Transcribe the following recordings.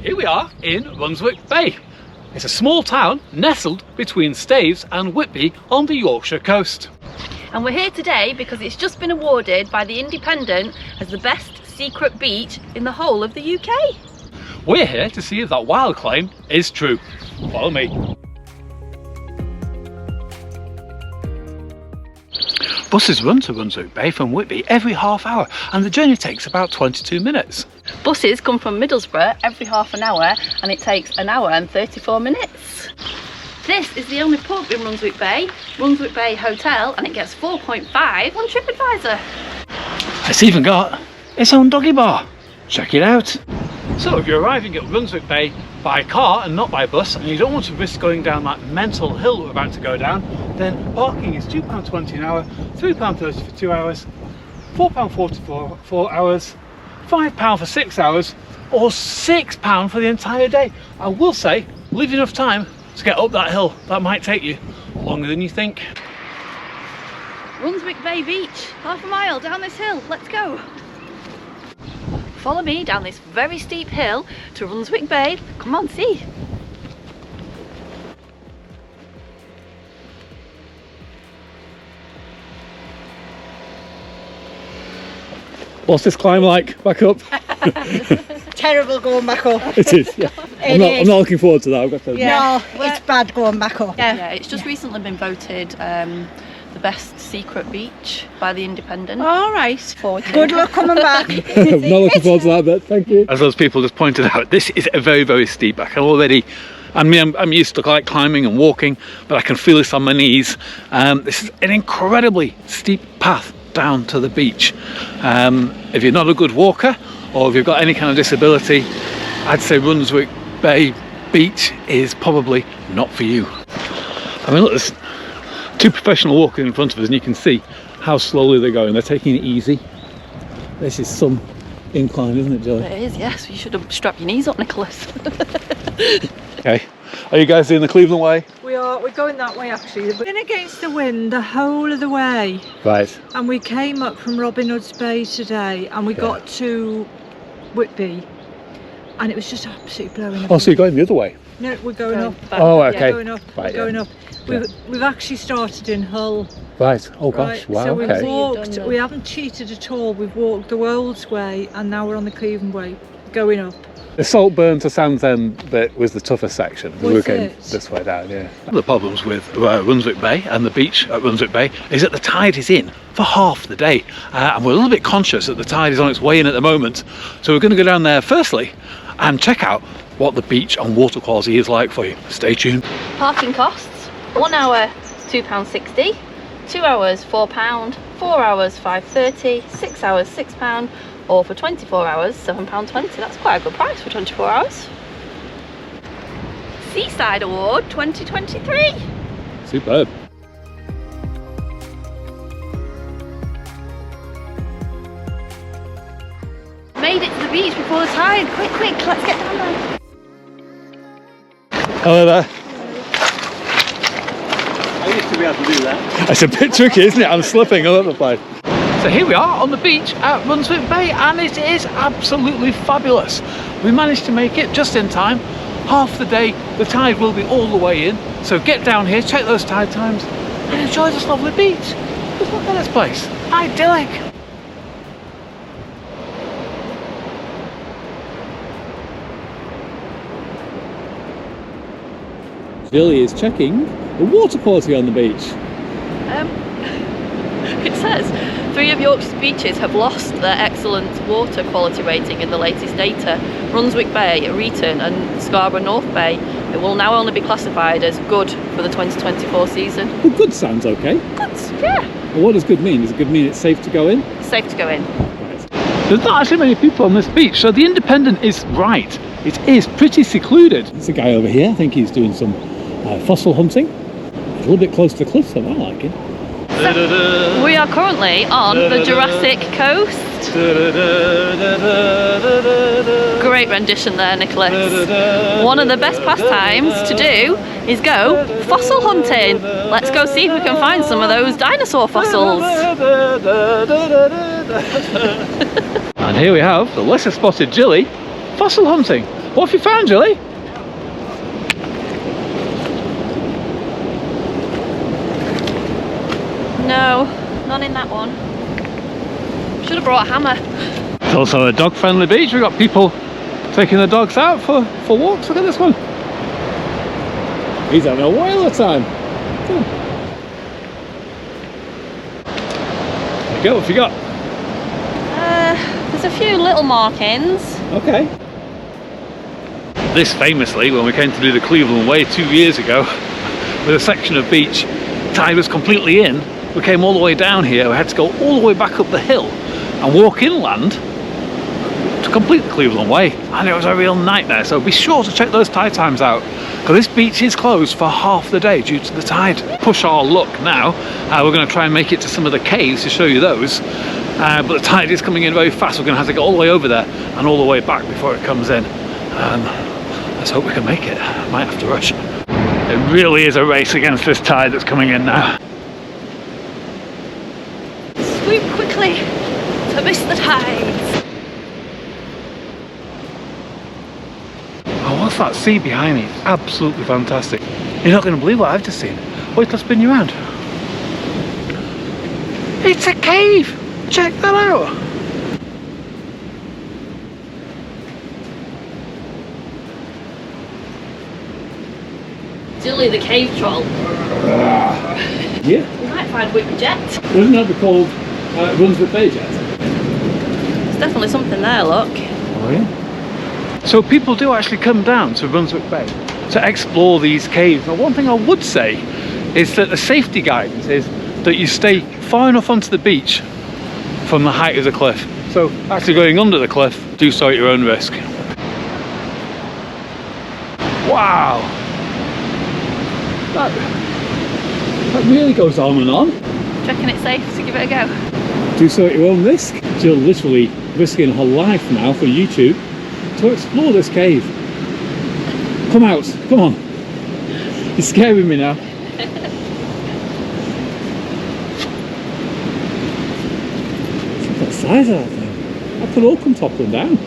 Here we are in Runswick Bay. It's a small town nestled between Staves and Whitby on the Yorkshire coast. And we're here today because it's just been awarded by The Independent as the best secret beach in the whole of the UK. We're here to see if that wild claim is true. Follow me. Buses run to Runswick Bay from Whitby every half hour and the journey takes about 22 minutes. Buses come from Middlesbrough every half an hour and it takes an hour and 34 minutes. This is the only pub in Runswick Bay Hotel, and it gets 4.5 on TripAdvisor. It's even got its own doggy bar. Check it out. So if you're arriving at Runswick Bay by car and not by bus, and you don't want to risk going down that mental hill we're about to go down, then parking is £2.20 an hour, £3.30 for 2 hours, £4.40 for 4 hours, £5 for 6 hours, or £6 for the entire day. I will say, leave enough time to get up that hill. That might take you longer than you think. Runswick Bay Beach, half a mile down this hill, let's go. Follow me down this very steep hill to Runswick Bay. Come on, see. What's this climb like back up? Terrible going back up. It is, yeah. I'm not looking forward to that, I've got to. Yeah. No, it's bad going back up. Yeah, it's just recently been voted the best secret beach by The Independent. All right. Good luck coming back. I'm not looking forward to that bit, thank you. As those people just pointed out, this is a very, very steep back. I'm used to like climbing and walking, but I can feel this on my knees. This is an incredibly steep path down to the beach. If you're not a good walker, or if you've got any kind of disability, I'd say Runswick Bay Beach is probably not for you. I mean, look, there's two professional walkers in front of us and you can see how slowly they're going. They're taking it easy. This is some incline, isn't it, Joey? It is, yes. You should have strapped your knees up, Nicholas. Okay. Are you guys doing the Cleveland way? We are. We're going that way actually. We've been against the wind the whole of the way. Right. And we came up from Robin Hood's Bay today and we got to Whitby and it was just absolutely blowing. Oh, so you're going the other way? No, we're going up. Oh, okay. Yeah, going up. Right, we're going up. We've actually started in Hull. Right. Oh gosh. Right. Wow. So we've Okay. walked. We haven't cheated at all. We've walked the Wolds Way and now we're on the Cleveland Way, going up. The Saltburn to Southend bit was the toughest section. We came this way down, yeah. One of the problems with Runswick Bay and the beach at Runswick Bay is that the tide is in for half the day. And we're a little bit conscious that the tide is on its way in at the moment. So we're going to go down there firstly and check out what the beach and water quality is like for you. Stay tuned. Parking costs, 1 hour £2.60, 2 hours £4, 4 hours £5.30, 6 hours £6, or for 24 hours £7.20. That's quite a good price for 24 hours. Seaside Award 2023. Superb. Made it to the beach before the tide. Quick, let's get down there. Hello there. I used to be able to do that. It's a bit tricky, isn't it? I'm slipping all over the place. So here we are on the beach at Runswick Bay and it is absolutely fabulous. We managed to make it just in time. Half the day the tide will be all the way in. So get down here, check those tide times and enjoy this lovely beach. Just look at this place. Idyllic. Billy is checking the water quality on the beach. It says 3 of York's beaches have lost their excellent water quality rating in the latest data. Runswick Bay, Reeton and Scarborough North Bay. It will now only be classified as good for the 2024 season. Well, good sounds okay. Good, yeah. Well, what does good mean? Does it good mean it's safe to go in? It's safe to go in. Right. There's not actually many people on this beach, so The Independent is right. It is pretty secluded. There's a guy over here, I think he's doing some fossil hunting. A little bit close to the cliffs, I like it. So, we are currently on the Jurassic coast. Great rendition there, Nicholas. One of the best pastimes to do is go fossil hunting. Let's go see if we can find some of those dinosaur fossils. And here we have the lesser spotted gilly fossil hunting. What have you found, Julie? No, none in that one. Should have brought a hammer. It's also a dog-friendly beach. We've got people taking their dogs out for walks. Look at this one. He's having a whale of time. There you go, what have you got? There's a few little markings. Okay. This famously, when we came to do the Cleveland Way 2 years ago, with a section of beach, tide was completely in. We came all the way down here. We had to go all the way back up the hill and walk inland to complete the Cleveland Way, and it was a real nightmare. So be sure to check those tide times out, because this beach is closed for half the day due to the tide. Push our luck now. We're going to try and make it to some of the caves to show you those, but the tide is coming in very fast. We're going to have to go all the way over there and all the way back before it comes in. Let's hope we can make it. Might have to rush. It really is a race against this tide that's coming in now. Swoop quickly to miss the tides. Oh, what's that sea behind me? It's absolutely fantastic. You're not going to believe what I've just seen. Wait till I spin you around. It's a cave! Check that out! Dilly the cave troll. Yeah. We might find Whitby jet. Wouldn't that be called Runswick Bay jet? There's definitely something there, look. Oh yeah. So people do actually come down to Runswick Bay to explore these caves. Now one thing I would say is that the safety guidance is that you stay far enough onto the beach from the height of the cliff. So actually going under the cliff, do so at your own risk. Wow! That really goes on and on. Do you reckon it's safe to give it a go? Do so at your own risk. Jill literally risking her life now for YouTube to explore this cave. Come out, come on. You're scaring me now. Look at the size of that thing. I could all come toppling down.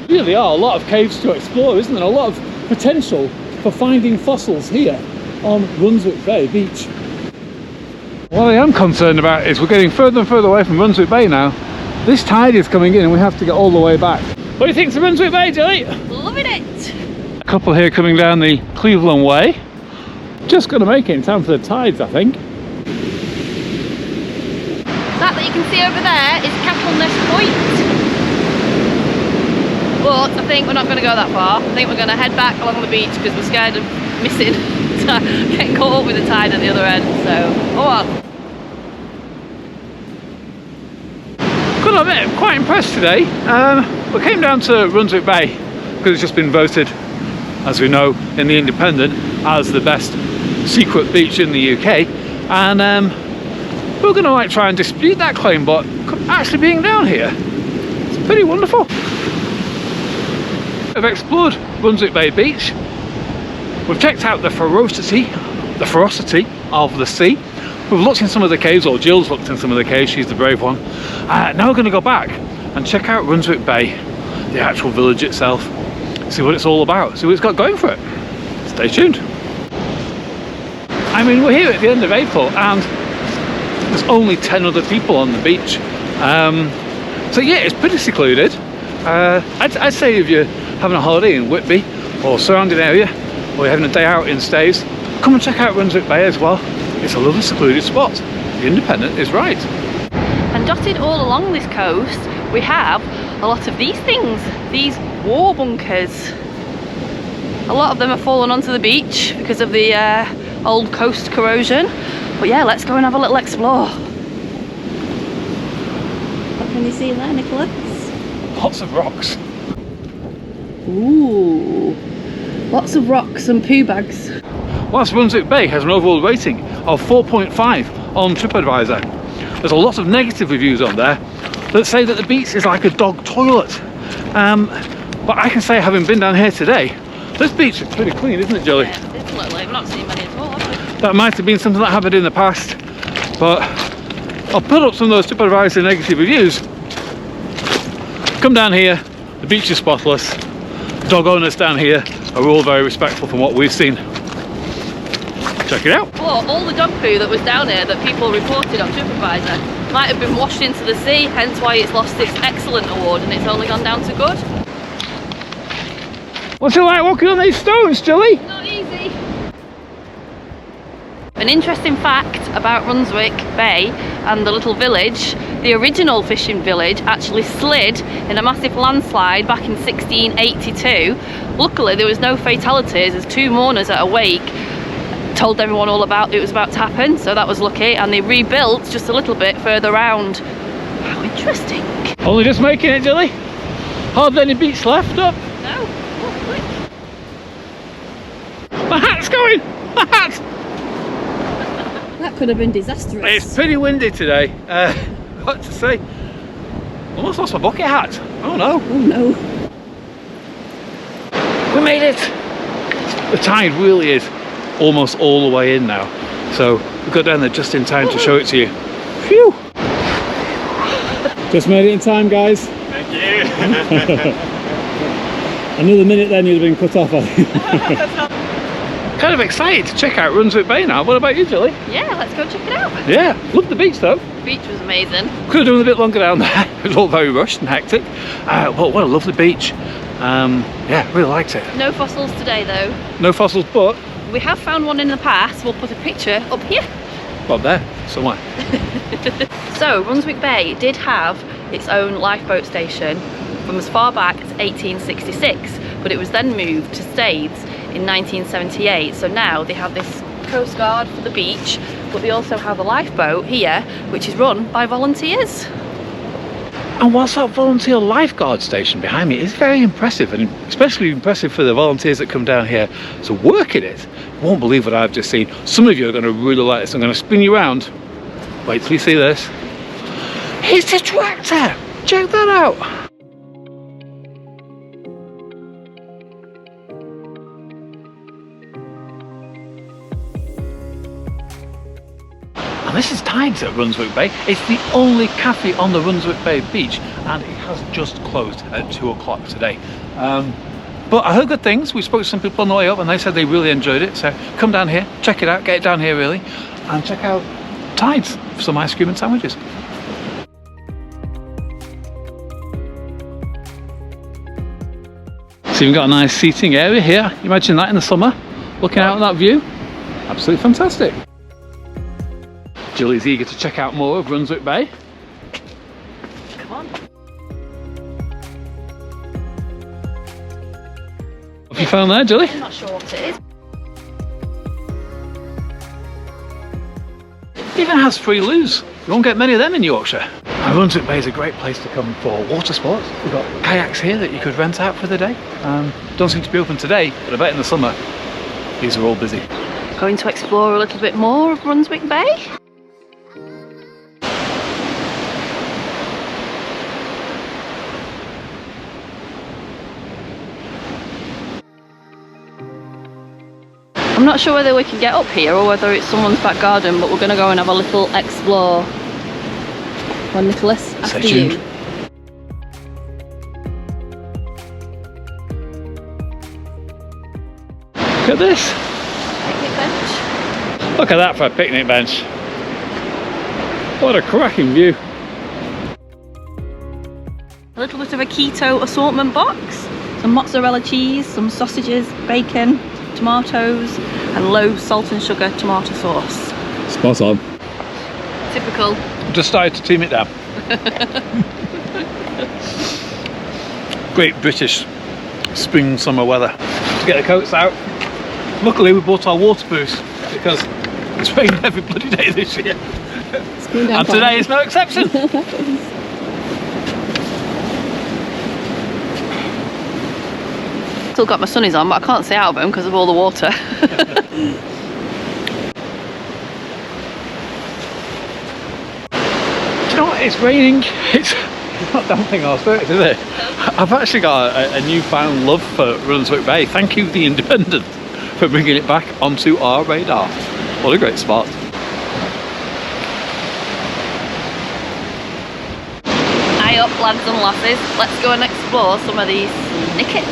Really are a lot of caves to explore, isn't there? A lot of potential for finding fossils here on Runswick Bay beach. What I am concerned about is we're getting further and further away from Runswick Bay now. This tide is coming in and we have to get all the way back. What do you think of Runswick Bay, Julie? Loving it! A couple here coming down the Cleveland Way. Just going to make it in time for the tides, I think. That you can see over there is Cattleness Point. But I think we're not going to go that far. I think we're going to head back along the beach because we're scared of missing, getting caught up with the tide at the other end. So, go on. Gotta admit, I'm quite impressed today. We came down to Runswick Bay because it's just been voted, as we know, in the Independent as the best secret beach in the UK. And we're going to try and dispute that claim, but actually being down here, it's pretty wonderful. We've explored Runswick Bay Beach. We've checked out the ferocity of the sea. We've looked in some of the caves, or Jill's looked in some of the caves, she's the brave one. Now we're going to go back and check out Runswick Bay, the actual village itself, see what it's all about, see what it's got going for it. Stay tuned. I mean, we're here at the end of April and there's only 10 other people on the beach. So yeah, it's pretty secluded. I'd say if you're having a holiday in Whitby or surrounding area, or you're having a day out in Stays, come and check out Runswick Bay as well. It's a lovely secluded spot. The Independent is right. And dotted all along this coast, we have a lot of these things, these war bunkers. A lot of them have fallen onto the beach because of the old coast corrosion. But yeah, let's go and have a little explore. What can you see there, Nicholas? Lots of rocks. Ooh, lots of rocks and poo bags. Whilst Runswick Bay has an overall rating of 4.5 on TripAdvisor, there's a lot of negative reviews on there that say that the beach is like a dog toilet. But I can say, having been down here today, this beach is pretty clean, isn't it, Julie? Yeah, definitely. We've not seen many at all, have we? That might have been something that happened in the past, but I'll put up some of those TripAdvisor negative reviews Come down here, the beach is spotless. Dog owners down here are all very respectful from what we've seen. Check it out. But all the dog poo that was down here that people reported on TripAdvisor might have been washed into the sea, hence why it's lost its excellent award and it's only gone down to good. What's it like walking on these stones, Julie? Not easy. An interesting fact about Runswick Bay and the little village, the original fishing village actually slid in a massive landslide back in 1682. Luckily there was no fatalities as 2 mourners at a wake told everyone all about it was about to happen, so that was lucky, and they rebuilt just a little bit further round. How interesting. Only just making it, Julie? Hardly any beach left up? No. Oh, quick. My hat's going! My hat! That could have been disastrous. It's pretty windy today. What to say? Almost lost my bucket hat. Oh no. Oh no. We made it! The tide really is almost all the way in now. So we got down there just in time to show it to you. Phew! Just made it in time, guys. Thank you. Another minute then you'd have been cut off, I think. Kind of excited to check out Runswick Bay now. What about you, Julie? Yeah, let's go check it out. Yeah, loved the beach though. The beach was amazing. Could have done a bit longer down there. It was all very rushed and hectic. But what a lovely beach. Yeah, really liked it. No fossils today though. No fossils, but We have found one in the past. We'll put a picture up here. up there somewhere. So Runswick Bay did have its own lifeboat station from as far back as 1866, but it was then moved to Staithes in 1978. So now they have this coast guard for the beach, but they also have a lifeboat here which is run by volunteers. And whilst that volunteer lifeguard station behind me is very impressive, and especially impressive for the volunteers that come down here to work in it, you won't believe what I've just seen. Some of you are going to really like this. I'm going to spin you around. Wait till you see this. It's a tractor! Check that out! And this is Tides at Runswick Bay. It's the only cafe on the Runswick Bay beach, and it has just closed at 2 o'clock today. But I heard good things. We spoke to some people on the way up and they said they really enjoyed it. So come down here, check it out, get it down here really, and check out Tides for some ice cream and sandwiches. So you've got a nice seating area here. Imagine that in the summer, looking out at that view. Absolutely fantastic. Julie's eager to check out more of Runswick Bay. Come on. What have you found there, Julie? I'm not sure what it is. It even has free loos. You won't get many of them in Yorkshire. Now, Runswick Bay is a great place to come for water sports. We've got kayaks here that you could rent out for the day. Don't seem to be open today, but I bet in the summer these are all busy. Going to explore a little bit more of Runswick Bay. I'm not sure whether we can get up here or whether it's someone's back garden, but we're going to go and have a little explore. Well, Nicholas, after you. Look at this. Picnic bench. Look at that for a picnic bench. What a cracking view. A little bit of a keto assortment box. Some mozzarella cheese, some sausages, bacon, tomatoes, and low salt and sugar tomato sauce. Spot on. Typical. Just started to team it down. Great British spring summer weather. To get the coats out. Luckily we bought our waterproofs because it's rained every bloody day this year. And today is no exception. Still got my sunnies on, but I can't see out of them because of all the water. Do you know what? It's raining. It's not damping our spirits, is it? I've actually got a newfound love for Runswick Bay. Thank you, The Independent, for bringing it back onto our radar. What a great spot. Eye up, lads and lasses, let's go and explore some of these snickets.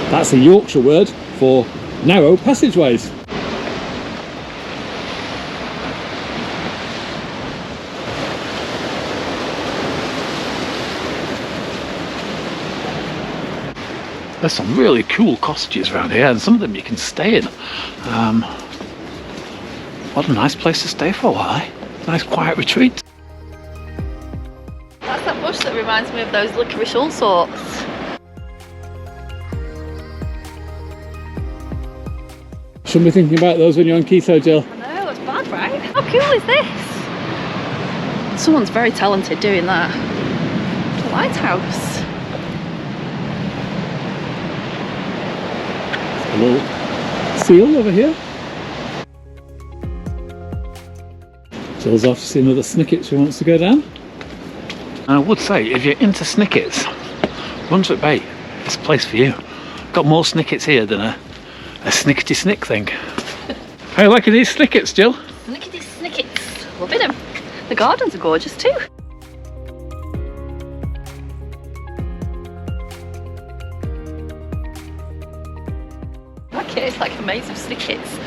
That's a Yorkshire word for narrow passageways. There's some really cool cottages around here, and some of them you can stay in. What a nice place to stay for a while, eh? Nice quiet retreat. That's that bush that reminds me of those licorice all sorts. Shouldn't be thinking about those when you're on keto, Jill. I know, it's bad, right? How cool is this? Someone's very talented doing that. The lighthouse. A little seal over here. Jill's off to see another snicket she wants to go down. And I would say, if you're into snickets, Runswick Bay is a place for you. Got more snickets here than a snickety snick thing. How you liking these snickets, Jill? Snickety snickets. Loving them. The gardens are gorgeous too. Okay, it's like a maze of snickets.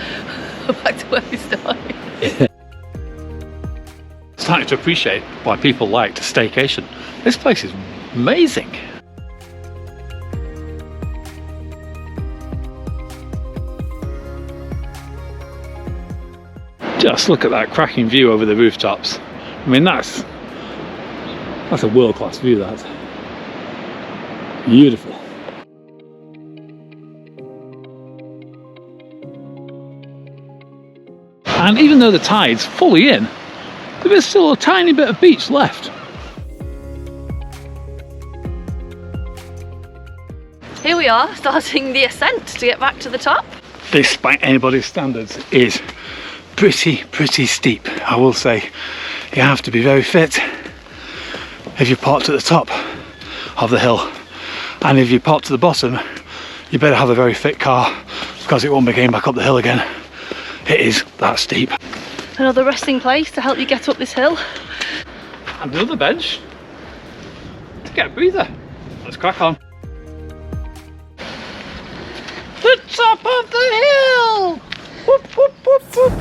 Back to where we started. Starting to appreciate why people like to staycation. This place is amazing. Just look at that cracking view over the rooftops. I mean, that's a world-class view, that. Beautiful. And even though the tide's fully in, there is still a tiny bit of beach left. Here we are, starting the ascent to get back to the top. This, by anybody's standards, is pretty steep. I will say you have to be very fit if you're parked at the top of the hill, and if you're parked at the bottom, you better have a very fit car, because it won't be getting back up the hill again. It is that steep. Another resting place to help you get up this hill. And another bench to get a breather. Let's crack on. The top of the hill! Whoop, whoop, whoop, whoop.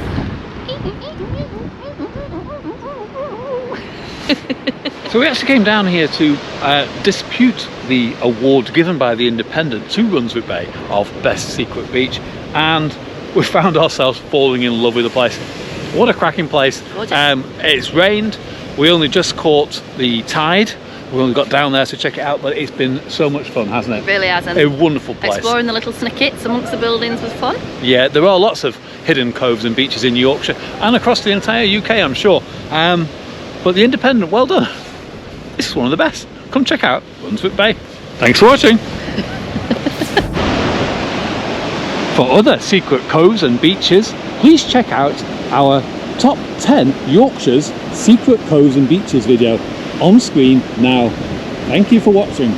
So we actually came down here to dispute the award given by the Independent to Runswick Bay of Best Secret Beach, and we found ourselves falling in love with the place. What a cracking place. It's rained, we only just caught the tide, we only got down there to check it out, but it's been so much fun, hasn't it? It really has. A wonderful place. Exploring the little snickets amongst the buildings was fun. Yeah, there are lots of hidden coves and beaches in Yorkshire and across the entire UK, I'm sure. But the Independent, well done. This is one of the best. Come check out Runswick Bay. Thanks for watching. For other secret coves and beaches, please check out our top 10 Yorkshire's secret coves and beaches video on screen now. Thank you for watching.